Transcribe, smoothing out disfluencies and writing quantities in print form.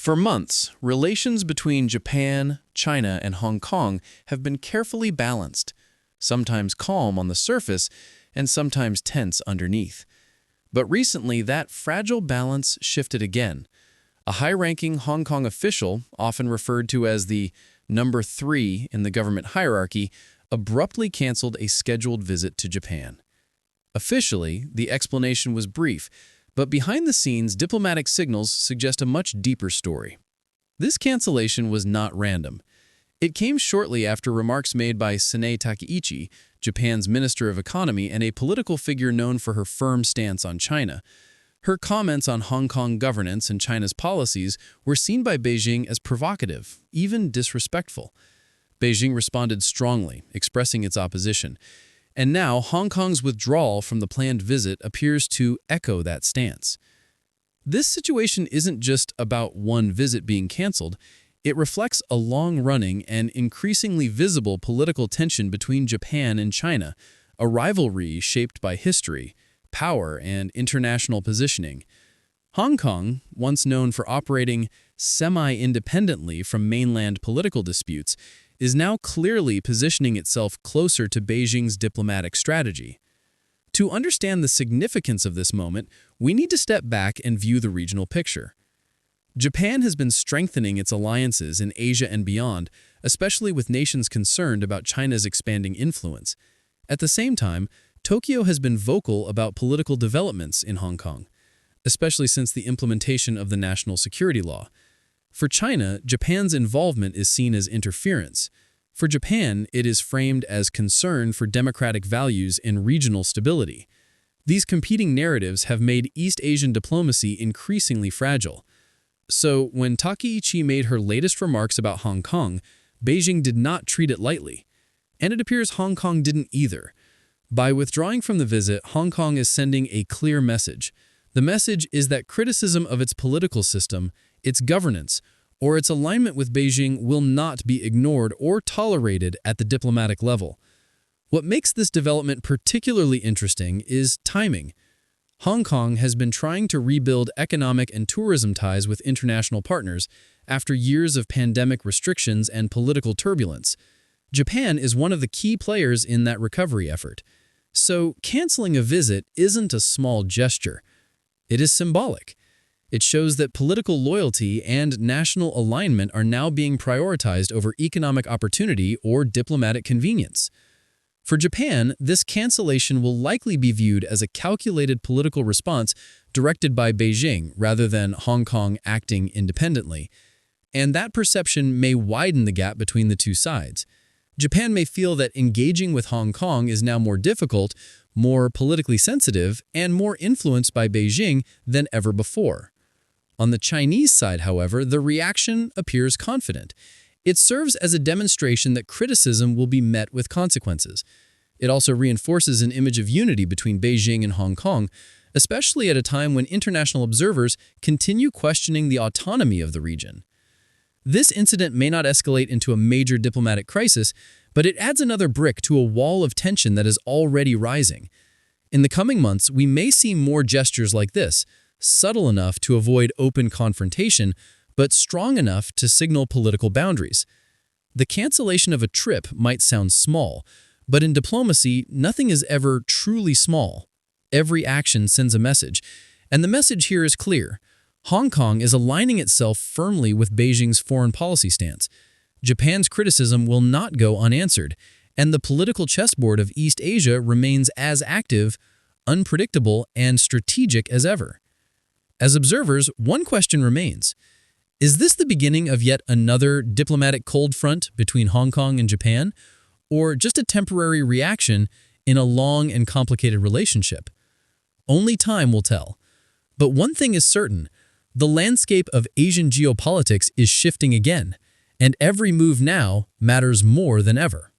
For months, relations between Japan, China, and Hong Kong have been carefully balanced, sometimes calm on the surface and sometimes tense underneath. But recently, that fragile balance shifted again. A high-ranking Hong Kong official, often referred to as the number 3 in the government hierarchy, abruptly canceled a scheduled visit to Japan. Officially, the explanation was brief, but behind the scenes, diplomatic signals suggest a much deeper story. This cancellation was not random. It came shortly after remarks made by Takaichi, Japan's Minister of Economy and a political figure known for her firm stance on China. Her comments on Hong Kong governance and China's policies were seen by Beijing as provocative, even disrespectful. Beijing responded strongly, expressing its opposition. And now, Hong Kong's withdrawal from the planned visit appears to echo that stance. This situation isn't just about one visit being canceled. It reflects a long-running and increasingly visible political tension between Japan and China, a rivalry shaped by history, power, and international positioning. Hong Kong, once known for operating semi-independently from mainland political disputes, is now clearly positioning itself closer to Beijing's diplomatic strategy. To understand the significance of this moment, we need to step back and view the regional picture. Japan has been strengthening its alliances in Asia and beyond, especially with nations concerned about China's expanding influence. At the same time, Tokyo has been vocal about political developments in Hong Kong, especially since the implementation of the national security law. For China, Japan's involvement is seen as interference. For Japan, it is framed as concern for democratic values and regional stability. These competing narratives have made East Asian diplomacy increasingly fragile. So, when Takaichi made her latest remarks about Hong Kong, Beijing did not treat it lightly. And it appears Hong Kong didn't either. By withdrawing from the visit, Hong Kong is sending a clear message. The message is that criticism of its political system, its governance, or its alignment with Beijing will not be ignored or tolerated at the diplomatic level. What makes this development particularly interesting is timing. Hong Kong has been trying to rebuild economic and tourism ties with international partners after years of pandemic restrictions and political turbulence. Japan is one of the key players in that recovery effort. So, canceling a visit isn't a small gesture. It is symbolic. It shows that political loyalty and national alignment are now being prioritized over economic opportunity or diplomatic convenience. For Japan, this cancellation will likely be viewed as a calculated political response directed by Beijing rather than Hong Kong acting independently. And that perception may widen the gap between the two sides. Japan may feel that engaging with Hong Kong is now more difficult, more politically sensitive, and more influenced by Beijing than ever before. On the Chinese side, however, the reaction appears confident. It serves as a demonstration that criticism will be met with consequences. It also reinforces an image of unity between Beijing and Hong Kong, especially at a time when international observers continue questioning the autonomy of the region. This incident may not escalate into a major diplomatic crisis, but it adds another brick to a wall of tension that is already rising. In the coming months, we may see more gestures like this, subtle enough to avoid open confrontation, but strong enough to signal political boundaries. The cancellation of a trip might sound small, but in diplomacy, nothing is ever truly small. Every action sends a message, and the message here is clear. Hong Kong is aligning itself firmly with Beijing's foreign policy stance. Japan's criticism will not go unanswered, and the political chessboard of East Asia remains as active, unpredictable, and strategic as ever. As observers, one question remains. Is this the beginning of yet another diplomatic cold front between Hong Kong and Japan, or just a temporary reaction in a long and complicated relationship? Only time will tell. But one thing is certain, the landscape of Asian geopolitics is shifting again, and every move now matters more than ever.